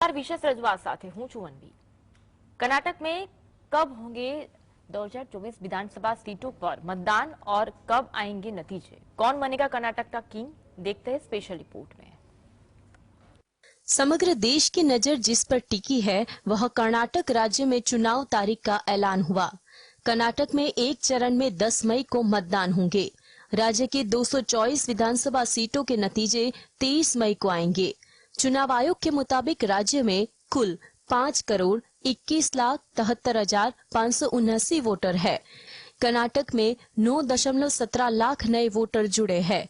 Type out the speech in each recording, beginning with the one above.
नमस्कार, विशेष रजूआत સાથે હું છું અન્વી। कर्नाटक में कब होंगे 2024 विधानसभा सीटों पर मतदान और कब आएंगे नतीजे, कौन बनेगा कर्नाटक का किंग, देखते हैं स्पेशल रिपोर्ट में। समग्र देश की नजर जिस पर टिकी है वह कर्नाटक राज्य में चुनाव तारीख का ऐलान हुआ। कर्नाटक में एक चरण में 10 मई को मतदान होंगे। राज्य के 224 विधानसभा सीटों के नतीजे 23 मई को आएंगे। चुनाव आयोग के मुताबिक राज्य में कुल 5,21,73,579 वोटर है। कर्नाटक में 9.17 लाख नए वोटर जुड़े हैं।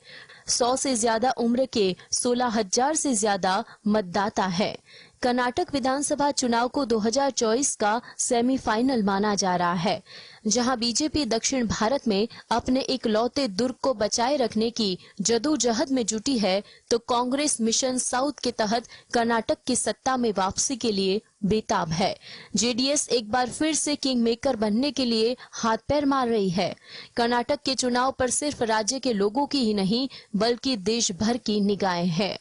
100 से ज्यादा उम्र के 16,000 से ज्यादा मतदाता है। कर्नाटक विधानसभा चुनाव को 2024 का सेमीफाइनल माना जा रहा है, जहां बीजेपी दक्षिण भारत में अपने इकलौते दुर्ग को बचाए रखने की जदोजहद में जुटी है, तो कांग्रेस मिशन साउथ के तहत कर्नाटक की सत्ता में वापसी के लिए बेताब है। जेडीएस एक बार फिर से किंग मेकर बनने के लिए हाथ पैर मार रही है। कर्नाटक के चुनाव पर सिर्फ राज्य के लोगों की ही नहीं बल्कि देश भर की निगाहें हैं।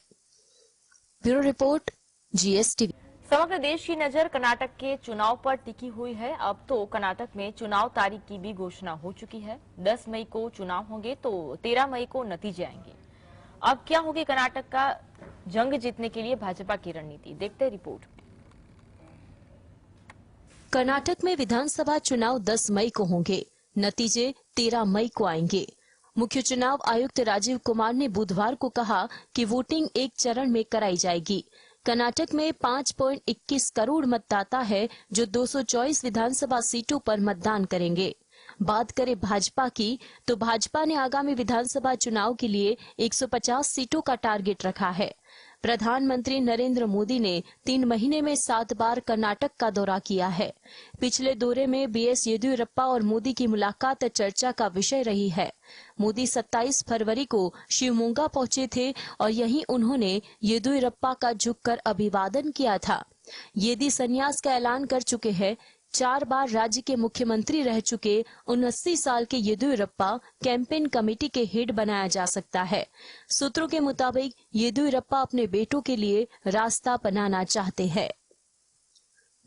Bureau report, GSTV. समग्र देश की नजर कर्नाटक के चुनाव पर टिकी हुई है। अब तो कर्नाटक में चुनाव तारीख की भी घोषणा हो चुकी है। 10 मई को चुनाव होंगे तो 13 मई को नतीजे आएंगे। अब क्या होगी कर्नाटक का जंग जीतने के लिए भाजपा की रणनीति, देखते हैं रिपोर्ट में। कर्नाटक में विधानसभा चुनाव 10 मई को होंगे, नतीजे 13 मई को आएंगे। मुख्य चुनाव आयुक्त राजीव कुमार ने बुधवार को कहा कि वोटिंग एक चरण में कराई जाएगी। कर्नाटक में 5.21 करोड़ मतदाता है जो 224 विधानसभा सीटों पर मतदान करेंगे। बात करें भाजपा की, तो भाजपा ने आगामी विधानसभा चुनाव के लिए 150 सीटों का टारगेट रखा है। प्रधानमंत्री नरेंद्र मोदी ने 3 महीने में 7 बार कर्नाटक का दौरा किया है। पिछले दौरे में बीएस येदियुरप्पा और मोदी की मुलाकात चर्चा का विषय रही है। मोदी 27 फरवरी को शिवमोगा पहुंचे थे और यहीं उन्होंने येदियुरप्पा का झुककर अभिवादन किया था। येदी संन्यास का ऐलान कर चुके हैं। 4 बार राज्य के मुख्यमंत्री रह चुके 79 साल के येदियुरप्पा कैंपेन कमेटी के हेड बनाया जा सकता है। सूत्रों के मुताबिक येदियुरप्पा अपने बेटों के लिए रास्ता बनाना चाहते हैं।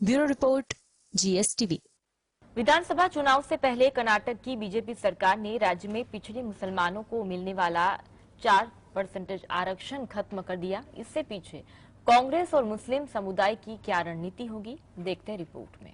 Bureau report, GSTV. विधानसभा चुनाव से पहले कर्नाटक की बीजेपी सरकार ने राज्य में पिछड़े मुसलमानों को मिलने वाला 4% आरक्षण खत्म कर दिया। इससे पीछे कांग्रेस और मुस्लिम समुदाय की क्या रणनीति होगी, देखते हैं रिपोर्ट में।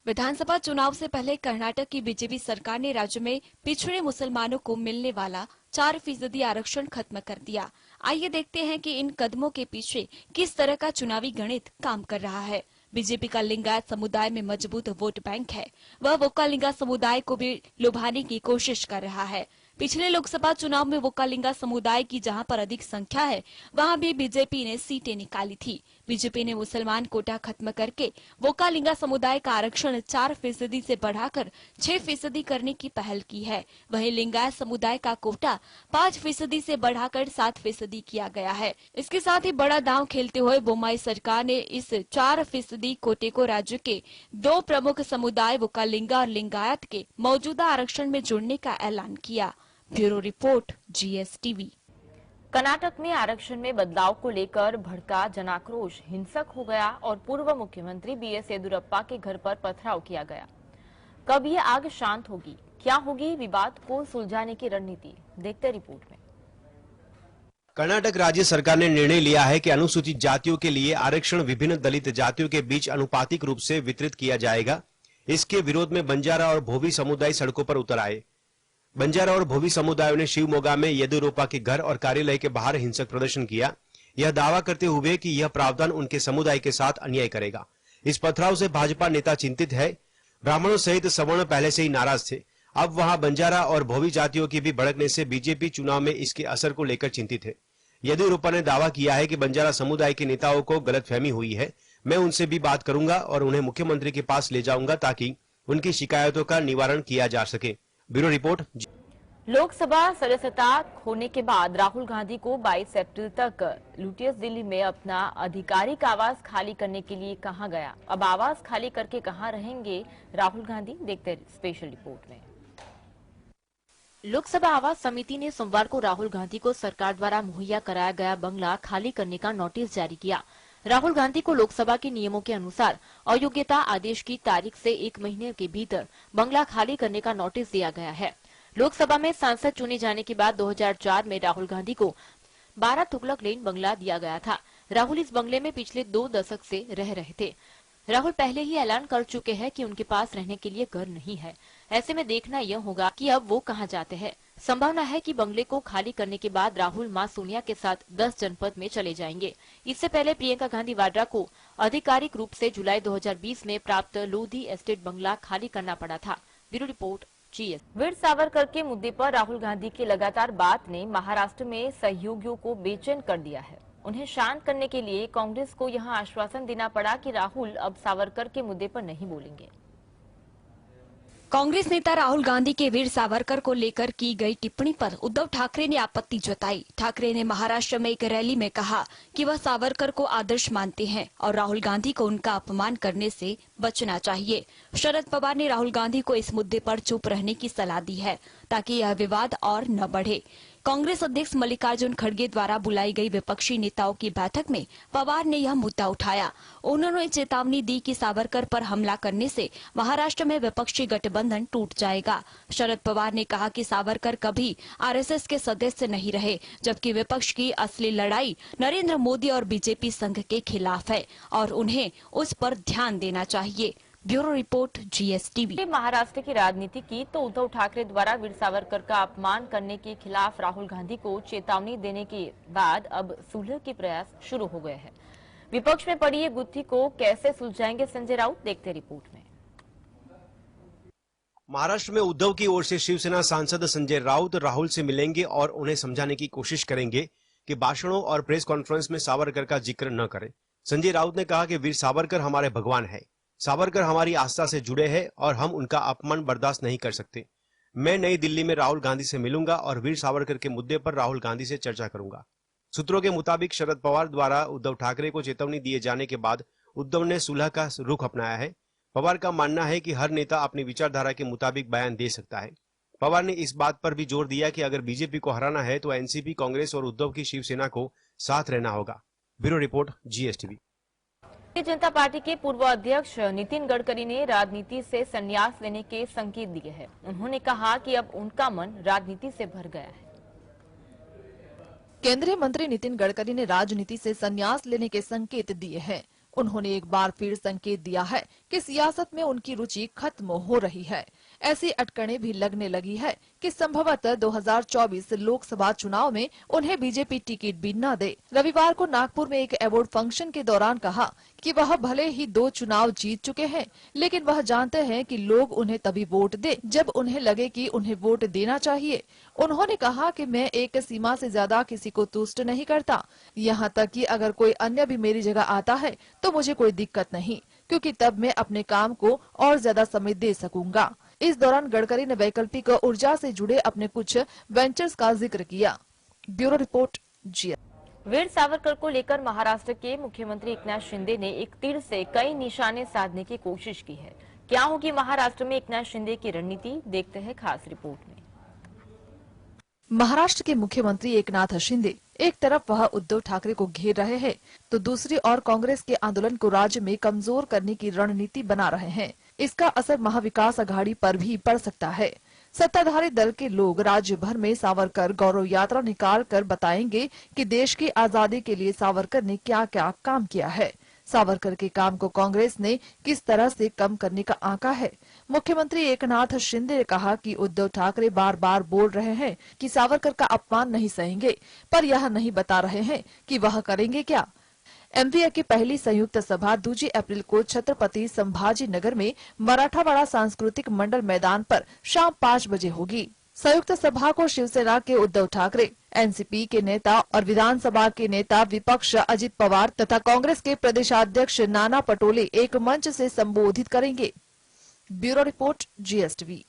विधानसभा चुनाव से पहले कर्नाटक की बीजेपी सरकार ने राज्य में पिछड़े मुसलमानों को मिलने वाला 4% आरक्षण खत्म कर दिया। आइए देखते हैं कि इन कदमों के पीछे किस तरह का चुनावी गणित काम कर रहा है। बीजेपी का लिंगायत समुदाय में मजबूत वोट बैंक है। वह वोकालिंगा समुदाय को भी लुभाने की कोशिश कर रहा है। पिछले लोकसभा चुनाव में वोकालिंगा समुदाय की जहां पर अधिक संख्या है, वहां भी बीजेपी ने सीटें निकाली थी। बीजेपी ने मुसलमान कोटा खत्म करके वोकालिंगा समुदाय का आरक्षण 4% से बढ़ाकर 6% करने की पहल की है। वहीं लिंगायत समुदाय का कोटा 5% से बढ़ाकर 7% किया गया है। इसके साथ ही बड़ा दांव खेलते हुए बोम्मई सरकार ने इस 4% कोटे को राज्य के 2 प्रमुख समुदाय वोकालिंगा और लिंगायत के मौजूदा आरक्षण में जोड़ने का ऐलान किया। Bureau report, GSTV. कर्नाटक में आरक्षण में बदलाव को लेकर भड़का जनाक्रोश हिंसक हो गया और पूर्व मुख्यमंत्री बीएस येदियुरप्पा के घर पर पथराव किया गया। कब ये आग शांत होगी, क्या होगी विवाद को सुलझाने की रणनीति, देखते रिपोर्ट में। कर्नाटक राज्य सरकार ने निर्णय लिया है कि अनुसूचित जातियों के लिए आरक्षण विभिन्न दलित जातियों के बीच अनुपातिक रूप से वितरित किया जाएगा। इसके विरोध में बंजारा और भोवी समुदाय सड़कों पर उतर आए। बंजारा और भोवी समुदायों ने शिवमोगा में येदियुरप्पा के घर और कार्यालय के बाहर हिंसक प्रदर्शन किया, यह दावा करते हुए कि यह प्रावधान उनके समुदाय के साथ अन्याय करेगा। इस पथराव से भाजपा नेता चिंतित है। ब्राह्मणों सहित सवर्ण पहले से ही नाराज थे। अब वहां बंजारा और भोवी जातियों की भी भड़कने से बीजेपी चुनाव में इसके असर को लेकर चिंतित है। येदियुरप्पा ने दावा किया है कि बंजारा समुदाय के नेताओं को गलतफहमी हुई है। मैं उनसे भी बात करूंगा और उन्हें मुख्यमंत्री के पास ले जाऊंगा ताकि उनकी शिकायतों का निवारण किया जा सके। Bureau report. लोकसभा सदस्यता खोने के बाद राहुल गांधी को 22 अप्रैल तक लुटियस दिल्ली में अपना आधिकारिक आवास खाली करने के लिए कहा गया। अब आवास खाली करके कहां रहेंगे राहुल गांधी, देखते हैं स्पेशल रिपोर्ट में। लोकसभा आवास समिति ने सोमवार को राहुल गांधी को सरकार द्वारा मुहैया कराया गया बंगला खाली करने का नोटिस जारी किया। राहुल गांधी को लोकसभा के नियमों के अनुसार अयोग्यता आदेश की तारीख से 1 महीने के भीतर बंगला खाली करने का नोटिस दिया गया है। लोकसभा में सांसद चुने जाने के बाद 2004 में राहुल गांधी को 12 तुगलक लेन बंगला दिया गया था। राहुल इस बंगले में पिछले 2 दशक से रह रहे थे। राहुल पहले ही ऐलान कर चुके हैं कि उनके पास रहने के लिए घर नहीं है। ऐसे में देखना यह होगा कि अब वो कहां जाते हैं। संभावना है कि बंगले को खाली करने के बाद राहुल मां सोनिया के साथ 10 जनपद में चले जाएंगे। इससे पहले प्रियंका गांधी वाड्रा को आधिकारिक रूप से जुलाई 2020 में प्राप्त लोधी एस्टेट बंगला खाली करना पड़ा था। Bureau report GS। Veer Savarkar के मुद्दे पर राहुल गांधी की लगातार बात ने महाराष्ट्र में सहयोगियों को बेचैन कर दिया है। उन्हें शांत करने के लिए कांग्रेस को यहां आश्वासन देना पड़ा कि राहुल अब सावरकर के मुद्दे पर नहीं बोलेंगे। कांग्रेस नेता राहुल गांधी के वीर सावरकर को लेकर की गई टिप्पणी पर उद्धव ठाकरे ने आपत्ति जताई। ठाकरे ने महाराष्ट्र में एक रैली में कहा कि वह सावरकर को आदर्श मानते हैं और राहुल गांधी को उनका अपमान करने से बचना चाहिए। शरद पवार ने राहुल गांधी को इस मुद्दे पर चुप रहने की सलाह दी है ताकि यह विवाद और न बढ़े। कांग्रेस अध्यक्ष मल्लिकार्जुन खड़गे द्वारा बुलाई गई विपक्षी नेताओं की बैठक में पवार ने यह मुद्दा उठाया। उन्होंने चेतावनी दी कि सावरकर पर हमला करने से महाराष्ट्र में विपक्षी गठबंधन टूट जाएगा। शरद पवार ने कहा कि सावरकर कभी आरएसएस के सदस्य नहीं रहे, जबकि विपक्ष की असली लड़ाई नरेंद्र मोदी और बीजेपी संघ के खिलाफ है और उन्हें उस पर ध्यान देना चाहिए। Bureau report GSTV। महाराष्ट्र की राजनीति की तो उद्धव ठाकरे द्वारा वीर सावरकर का अपमान करने के खिलाफ राहुल गांधी को चेतावनी देने के बाद अब सुलह के प्रयास शुरू हो गए हैं। विपक्ष में पड़ी ये गुत्थी को कैसे सुलझाएंगे संजय राउत, देखते रिपोर्ट में। महाराष्ट्र में उद्धव की ओर से शिवसेना सांसद संजय राउत राहुल से मिलेंगे और उन्हें समझाने की कोशिश करेंगे कि भाषणों और प्रेस कॉन्फ्रेंस में सावरकर का जिक्र न करें। संजय राउत ने कहा कि वीर सावरकर हमारे भगवान है, सावरकर हमारी आस्था से जुड़े हैं और हम उनका अपमान बर्दाश्त नहीं कर सकते। मैं नई दिल्ली में राहुल गांधी से मिलूंगा और वीर सावरकर के मुद्दे पर राहुल गांधी से चर्चा करूंगा। सूत्रों के मुताबिक शरद पवार द्वारा उद्धव ठाकरे को चेतावनी दिए जाने के बाद उद्धव ने सुलह का रुख अपनाया है। पवार का मानना है कि हर नेता अपनी विचारधारा के मुताबिक बयान दे सकता है। पवार ने इस बात पर भी जोर दिया कि अगर बीजेपी को हराना है तो एनसीपी, कांग्रेस और उद्धव की शिवसेना को साथ रहना होगा। Bureau report GSTV। Bharatiya Janata party के पूर्व अध्यक्ष नितिन गडकरी ने राजनीति से संन्यास लेने के संकेत दिए हैं। उन्होंने कहा कि अब उनका मन राजनीति से भर गया है। केंद्रीय मंत्री नितिन गडकरी ने राजनीति से संन्यास लेने के संकेत दिए हैं। उन्होंने एक बार फिर संकेत दिया है कि सियासत में उनकी रुचि खत्म हो रही है। ऐसी अटकनें भी लगने लगी है कि संभवतः 2024 लोकसभा चुनाव में उन्हें बीजेपी टिकट भी न दे। रविवार को नागपुर में एक अवार्ड फंक्शन के दौरान कहा कि वह भले ही 2 चुनाव जीत चुके हैं, लेकिन वह जानते हैं कि लोग उन्हें तभी वोट दे जब उन्हें लगे कि उन्हें वोट देना चाहिए। उन्होंने कहा कि मैं एक सीमा से ज्यादा किसी को तुष्ट नहीं करता, यहाँ तक कि अगर कोई अन्य भी मेरी जगह आता है तो मुझे कोई दिक्कत नहीं, क्योंकि तब मैं अपने काम को और ज्यादा समय दे सकूंगा। इस दौरान गडकरी ने वैकल्पिक ऊर्जा से जुड़े अपने कुछ वेंचर्स का जिक्र किया। Bureau report GS। Veer Savarkar को लेकर महाराष्ट्र के मुख्यमंत्री एकनाथ शिंदे ने एक तीर से कई निशाने साधने की कोशिश की है। क्या होगी महाराष्ट्र में एकनाथ शिंदे की रणनीति, देखते हैं खास रिपोर्ट में। महाराष्ट्र के मुख्यमंत्री एकनाथ शिंदे एक तरफ वह उद्धव ठाकरे को घेर रहे हैं तो दूसरी ओर कांग्रेस के आंदोलन को राज्य में कमजोर करने की रणनीति बना रहे हैं। इसका असर महाविकास अघाड़ी पर भी पड़ सकता है। सत्ताधारी दल के लोग राज्य भर में सावरकर गौरव यात्रा निकाल कर बताएंगे कि देश की आजादी के लिए सावरकर ने क्या क्या काम किया है। सावरकर के काम को कांग्रेस ने किस तरह से कम करने का आंका है। मुख्यमंत्री एकनाथ शिंदे ने कहा कि उद्धव ठाकरे बार बार बोल रहे हैं कि सावरकर का अपमान नहीं सहेंगे, पर यह नहीं बता रहे हैं कि वह करेंगे क्या। एमवीए की पहली संयुक्त सभा 2 अप्रैल को छत्रपति संभाजी नगर में मराठावाड़ा सांस्कृतिक मंडल मैदान पर शाम 5 बजे होगी। संयुक्त सभा को शिवसेना के उद्धव ठाकरे, एनसीपी के नेता और विधानसभा के नेता विपक्ष अजित पवार तथा कांग्रेस के प्रदेशाध्यक्ष नाना पटोले एक मंच से संबोधित करेंगे। Bureau report GSTV।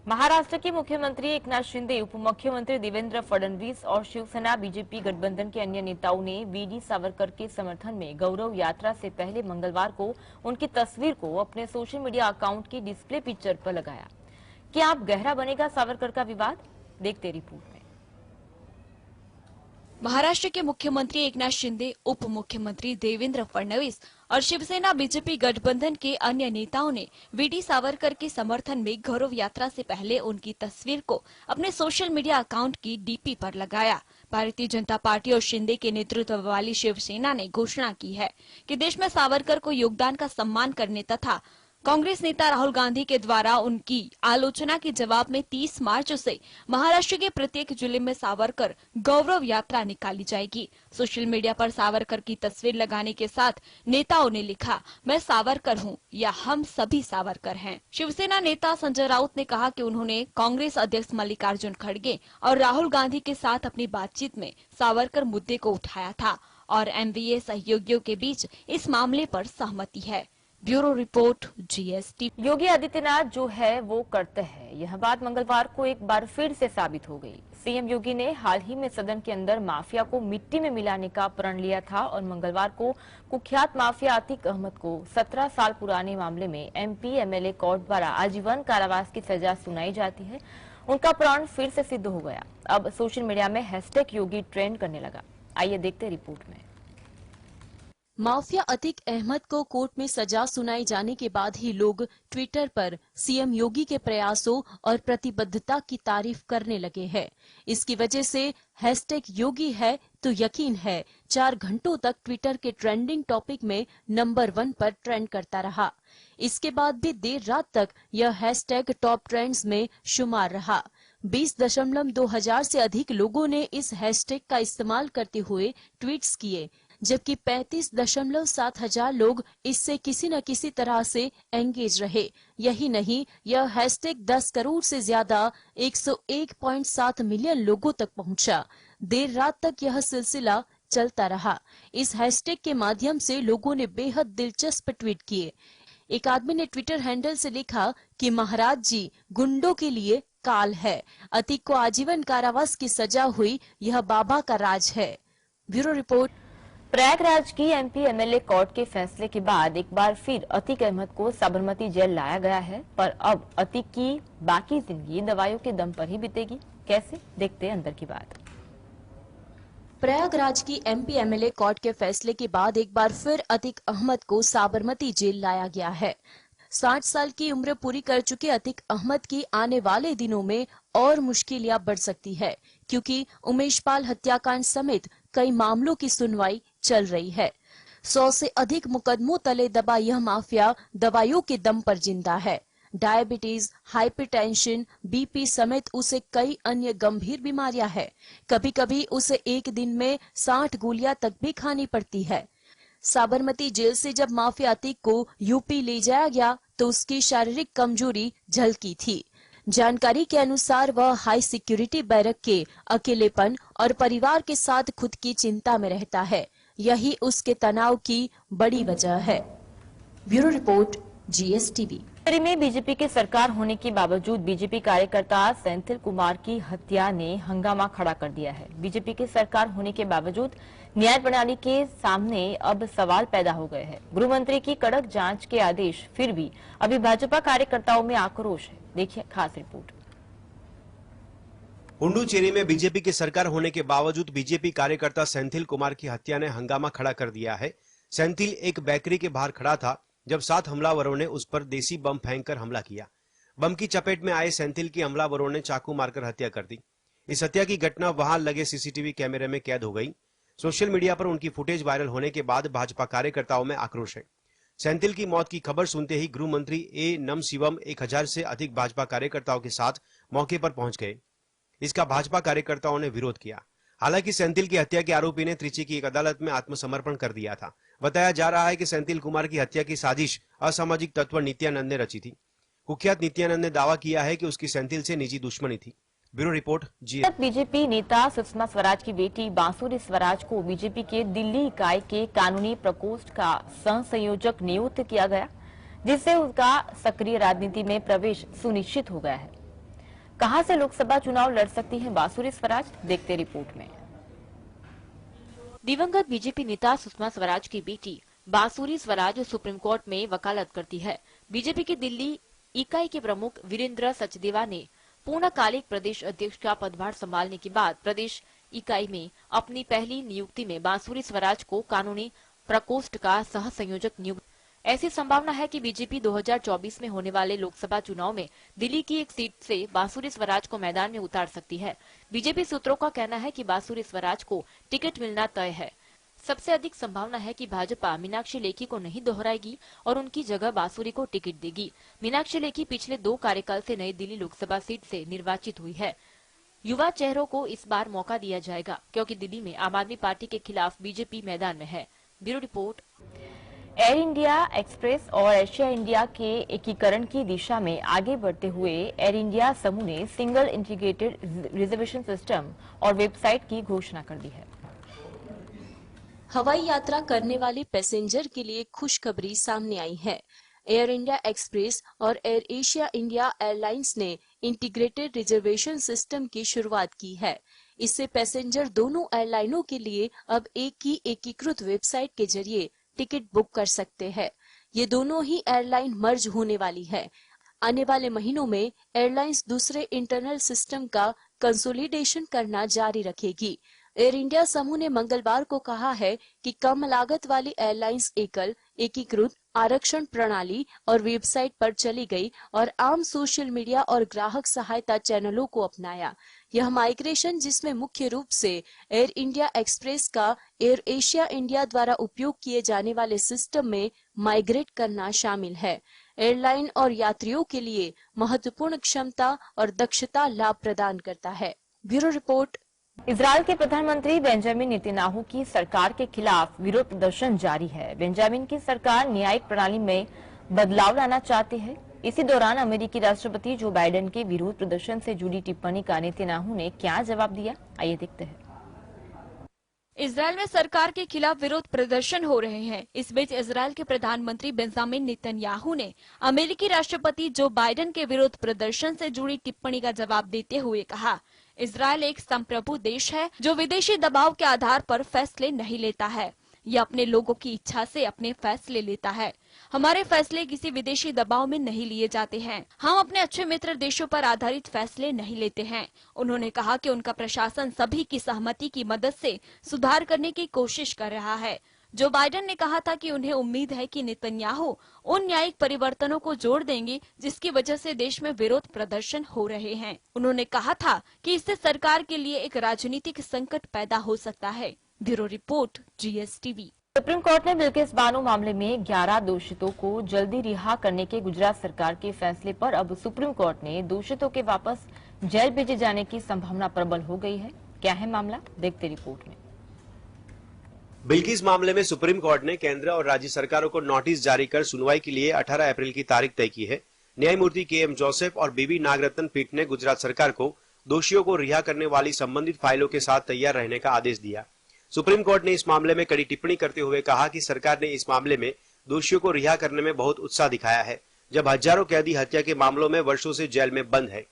महाराष्ट्र के मुख्यमंत्री एकनाथ शिंदे, उप मुख्यमंत्री देवेंद्र फडणवीस और शिवसेना बीजेपी गठबंधन के अन्य नेताओं ने वीडी सावरकर के समर्थन में गौरव यात्रा से पहले मंगलवार को उनकी तस्वीर को अपने सोशल मीडिया अकाउंट की डिस्प्ले पिक्चर पर लगाया। क्या अब गहरा बनेगा सावरकर का विवाद, देखते रिपोर्ट में। महाराष्ट्र के मुख्यमंत्री एकनाथ शिंदे, उप मुख्यमंत्री देवेंद्र फडणवीस और शिवसेना बीजेपी गठबंधन के अन्य नेताओं ने वीडी सावरकर के समर्थन में गौरव यात्रा से पहले उनकी तस्वीर को अपने सोशल मीडिया अकाउंट की डीपी पर लगाया। भारतीय जनता पार्टी और शिंदे के नेतृत्व वाली शिवसेना ने घोषणा की है कि देश में सावरकर को योगदान का सम्मान करने तथा कांग्रेस नेता राहुल गांधी के द्वारा उनकी आलोचना के जवाब में 30 मार्च से महाराष्ट्र के प्रत्येक जिले में सावरकर गौरव यात्रा निकाली जाएगी। सोशल मीडिया पर सावरकर की तस्वीर लगाने के साथ नेताओं ने लिखा, मैं सावरकर हूं या हम सभी सावरकर हैं। शिवसेना नेता संजय राउत ने कहा कि उन्होंने कांग्रेस अध्यक्ष मल्लिकार्जुन खड़गे और राहुल गांधी के साथ अपनी बातचीत में सावरकर मुद्दे को उठाया था और एमवीए सहयोगियों के बीच इस मामले पर सहमति है। Bureau report, GST. Yogi Adityanath जो है वो करते हैं, यह बात मंगलवार को एक बार फिर से साबित हो गई। सीएम योगी ने हाल ही में सदन के अंदर माफिया को मिट्टी में मिलाने का प्रण लिया था और मंगलवार को कुख्यात माफिया अतीक अहमद को 17 साल पुराने मामले में एमपी एमएलए कोर्ट द्वारा आजीवन कारावास की सजा सुनाई जाती है। उनका प्रण फिर से सिद्ध हो गया। अब सोशल मीडिया में हैशटैग योगी ट्रेंड करने लगा। आइए देखते रिपोर्ट में। माफिया अतीक अहमद को कोर्ट में सजा सुनाई जाने के बाद ही लोग ट्विटर पर सीएम योगी के प्रयासों और प्रतिबद्धता की तारीफ करने लगे हैं। इसकी वजह से हैशटैग योगी है तो यकीन है 4 घंटों तक ट्विटर के ट्रेंडिंग टॉपिक में नंबर 1 पर ट्रेंड करता रहा। इसके बाद भी देर रात तक यह हैशटैग टॉप ट्रेंड्स में शुमार रहा। 20.2 हजार से अधिक लोगों ने इस हैशटैग का इस्तेमाल करते हुए ट्वीट्स किए, जबकि 35.7 हजार लोग इससे किसी न किसी तरह से एंगेज रहे। यही नहीं, यह हैशटैग 10 करोड़ से ज्यादा 101.7 मिलियन लोगों तक पहुंचा। देर रात तक यह सिलसिला चलता रहा। इस हैशटैग के माध्यम से लोगों ने बेहद दिलचस्प ट्वीट किए। एक आदमी ने ट्विटर हैंडल से लिखा कि महाराज जी गुंडों के लिए काल है, अतीक को आजीवन कारावास की सजा हुई, यह बाबा का राज है। Bureau report. प्रयागराज की एमपी एमएलए कोर्ट के फैसले के बाद एक बार फिर अतीक अहमद को साबरमती जेल लाया गया है, पर अब अतीक की बाकी जिंदगी दवाइयों के दम पर ही बीतेगी। कैसे, देखते हैं अंदर की बात। प्रयागराज की एमपी एमएलए कोर्ट के फैसले के बाद एक बार फिर अतीक अहमद को साबरमती जेल लाया गया है। 60 साल की उम्र पूरी कर चुके अतीक अहमद की आने वाले दिनों में और मुश्किलें बढ़ सकती है, क्योंकि उमेश पाल हत्याकांड समेत कई मामलों की सुनवाई चल रही है। 100 से अधिक मुकदमों तले दबा यह माफिया दवाइयों के दम पर जिंदा है। डायबिटीज, हाइपरटेंशन, बीपी समेत उसे कई अन्य गंभीर बीमारियां हैं। कभी कभी उसे एक दिन में 60 गोलियां तक भी खानी पड़ती है। साबरमती जेल से जब माफिया अतीक को यूपी ले जाया गया तो उसकी शारीरिक कमजोरी झलकी थी। जानकारी के अनुसार वह हाई सिक्योरिटी बैरक के अकेलेपन और परिवार के साथ खुद की चिंता में रहता है। यही उसके तनाव की बड़ी वजह है। Bureau report, GSTV. में बीजेपी की सरकार होने के बावजूद बीजेपी कार्यकर्ता सेंथिल कुमार की हत्या ने हंगामा खड़ा कर दिया है। बीजेपी की सरकार होने के बावजूद न्याय प्रणाली के सामने अब सवाल पैदा हो गए हैं। गृह मंत्री की कड़क जांच के आदेश, फिर भी अभी भाजपा कार्यकर्ताओं में आक्रोश है। देखिए खास रिपोर्ट। पुडुचेरी में बीजेपी की सरकार होने के बावजूद बीजेपी कार्यकर्ता सेंथिल कुमार की हत्या ने हंगामा खड़ा कर दिया है। सेंथिल एक बेकरी के बाहर खड़ा था जब 7 हमलावरों ने उस पर देसी बम फेंककर हमला किया। बम की चपेट में आए सेंथिल की हमलावरों ने चाकू मारकर हत्या कर दी। इस हत्या की घटना वहां लगे सीसीटीवी कैमरे में कैद हो गई। सोशल मीडिया पर उनकी फुटेज वायरल होने के बाद भाजपा कार्यकर्ताओं में आक्रोश है। सेंथिल की मौत की खबर सुनते ही गृह मंत्री ए नमशिवम 1000 से अधिक भाजपा कार्यकर्ताओं के साथ मौके पर पहुंच गए। इसका भाजपा कार्यकर्ताओं ने विरोध किया। हालांकि सेंथिल की हत्या के आरोपी ने त्रिची की एक अदालत में आत्मसमर्पण कर दिया था। बताया जा रहा है कि सेंथिल कुमार की हत्या की साजिश असामाजिक तत्व नित्यानंद ने रची थी। कुख्यात नित्यानंद ने दावा किया है कि उसकी सेंथिल से निजी दुश्मनी थी। ब्यूरो रिपोर्ट, जी। बीजेपी नेता सुषमा स्वराज की बेटी बांसुरी स्वराज को बीजेपी के दिल्ली इकाई के कानूनी प्रकोष्ठ का सह संयोजक नियुक्त किया गया, जिससे उसका सक्रिय राजनीति में प्रवेश सुनिश्चित हो गया है। कहां से लोकसभा चुनाव लड़ सकती हैं बांसुरी स्वराज, देखते रिपोर्ट में। दिवंगत बीजेपी नेता सुषमा स्वराज की बेटी बांसुरी स्वराज सुप्रीम कोर्ट में वकालत करती है। बीजेपी की दिल्ली इकाई के प्रमुख वीरेंद्र सचदेवा ने पूर्णकालिक प्रदेश अध्यक्ष का पदभार संभालने के बाद प्रदेश इकाई में अपनी पहली नियुक्ति में बांसुरी स्वराज को कानूनी प्रकोष्ठ का सह संयोजक नियुक्त। ऐसी संभावना है कि बीजेपी 2024 में होने वाले लोकसभा चुनाव में दिल्ली की एक सीट से बांसुरी स्वराज को मैदान में उतार सकती है। बीजेपी सूत्रों का कहना है कि बांसुरी स्वराज को टिकट मिलना तय है। सबसे अधिक संभावना है कि भाजपा मीनाक्षी लेखी को नहीं दोहराएगी और उनकी जगह बांसुरी को टिकट देगी। मीनाक्षी लेखी पिछले 2 कार्यकाल से नई दिल्ली लोकसभा सीट से निर्वाचित हुई है। युवा चेहरों को इस बार मौका दिया जाएगा क्योंकि दिल्ली में आम आदमी पार्टी के खिलाफ बीजेपी मैदान में है। Bureau report. Air India express और एशिया इंडिया के एकीकरण की दिशा में आगे बढ़ते हुए एयर इंडिया समूह ने सिंगल इंटीग्रेटेड रिजर्वेशन सिस्टम और वेबसाइट की घोषणा कर दी है। हवाई यात्रा करने वाले पैसेंजर के लिए खुशखबरी सामने आई है। एयर इंडिया एक्सप्रेस और एयर एशिया इंडिया एयरलाइंस ने इंटीग्रेटेड रिजर्वेशन सिस्टम की शुरुआत की है। इससे पैसेंजर दोनों एयरलाइनों के लिए अब एक ही एकीकृत वेबसाइट के जरिए टिकट बुक कर सकते हैं। ये दोनों ही एयरलाइन मर्ज होने वाली है। आने वाले महीनों में एयरलाइंस दूसरे इंटरनल सिस्टम का कंसोलिडेशन करना जारी रखेगी। एयर इंडिया समूह ने मंगलवार को कहा है कि कम लागत वाली एयरलाइंस एकल एकीकृत आरक्षण प्रणाली और वेबसाइट पर चली गई और आम सोशल मीडिया और ग्राहक सहायता चैनलों को अपनाया। यह माइग्रेशन, जिसमें मुख्य रूप से एयर इंडिया एक्सप्रेस का एयर एशिया इंडिया द्वारा उपयोग किए जाने वाले सिस्टम में माइग्रेट करना शामिल है, एयरलाइन और यात्रियों के लिए महत्वपूर्ण क्षमता और दक्षता लाभ प्रदान करता है। Bureau report. इजरायल के प्रधानमंत्री बेंजामिन नेतन्याहू की सरकार के खिलाफ विरोध प्रदर्शन जारी है। बेंजामिन की सरकार न्यायिक प्रणाली में बदलाव लाना चाहती है। इसी दौरान अमेरिकी राष्ट्रपति जो बाइडेन के विरोध प्रदर्शन से जुड़ी टिप्पणी का नेतन्याहू ने क्या जवाब दिया, आइए देखते हैं। इजरायल में सरकार के खिलाफ विरोध प्रदर्शन हो रहे हैं। इस बीच इजरायल के प्रधानमंत्री बेंजामिन नेतन्याहू ने अमेरिकी राष्ट्रपति जो बाइडेन के विरोध प्रदर्शन से जुड़ी टिप्पणी का जवाब देते हुए कहा, इजरायल एक संप्रभु देश है जो विदेशी दबाव के आधार पर फैसले नहीं लेता है। यह अपने लोगों की इच्छा से अपने फैसले लेता है। हमारे फैसले किसी विदेशी दबाव में नहीं लिए जाते हैं। हम अपने अच्छे मित्र देशों पर आधारित फैसले नहीं लेते हैं। उन्होंने कहा कि उनका प्रशासन सभी की सहमति की मदद से सुधार करने की कोशिश कर रहा है। जो बाइडेन ने कहा था कि उन्हें उम्मीद है कि नेतन्याहू उन न्यायिक परिवर्तनों को जोड़ देंगे जिसकी वजह से देश में विरोध प्रदर्शन हो रहे हैं। उन्होंने कहा था कि इससे सरकार के लिए एक राजनीतिक संकट पैदा हो सकता है। Bureau report, GSTV। Supreme court ने बिल्किस बानो मामले में 11 दोषितों को जल्दी रिहा करने के गुजरात सरकार के फैसले पर अब सुप्रीम कोर्ट ने दोषितों के वापस जेल भेजे जाने की संभावना प्रबल हो गई है। क्या है मामला, देखते रिपोर्ट में। बिल्किस मामले में सुप्रीम कोर्ट ने केंद्र और राज्य सरकारों को नोटिस जारी कर सुनवाई के लिए 18 अप्रैल की तारीख तय की है। न्यायमूर्ति KM जोसेफ और BB नागरत्न पीठ ने गुजरात सरकार को दोषियों को रिहा करने वाली संबंधित फाइलों के साथ तैयार रहने का आदेश दिया। सुप्रीम कोर्ट ने इस मामले में कड़ी टिप्पणी करते हुए कहा कि सरकार ने इस मामले में दोषियों को रिहा करने में बहुत उत्साह दिखाया है, जब हजारों कैदी हत्या के मामलों में वर्षों से जेल में बंद है।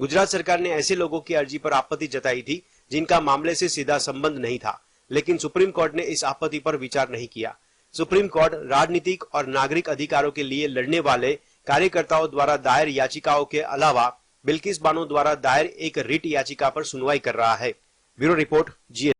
गुजरात सरकार ने ऐसे लोगों की अर्जी पर आपत्ति जताई थी जिनका मामले से सीधा संबंध नहीं था, लेकिन सुप्रीम कोर्ट ने इस आपत्ति पर विचार नहीं किया। सुप्रीम कोर्ट राजनीतिक और नागरिक अधिकारों के लिए लड़ने वाले कार्यकर्ताओं द्वारा दायर याचिकाओं के अलावा बिल्किस बानो द्वारा दायर एक रिट याचिका पर सुनवाई कर रहा है। Bureau report, GSTV।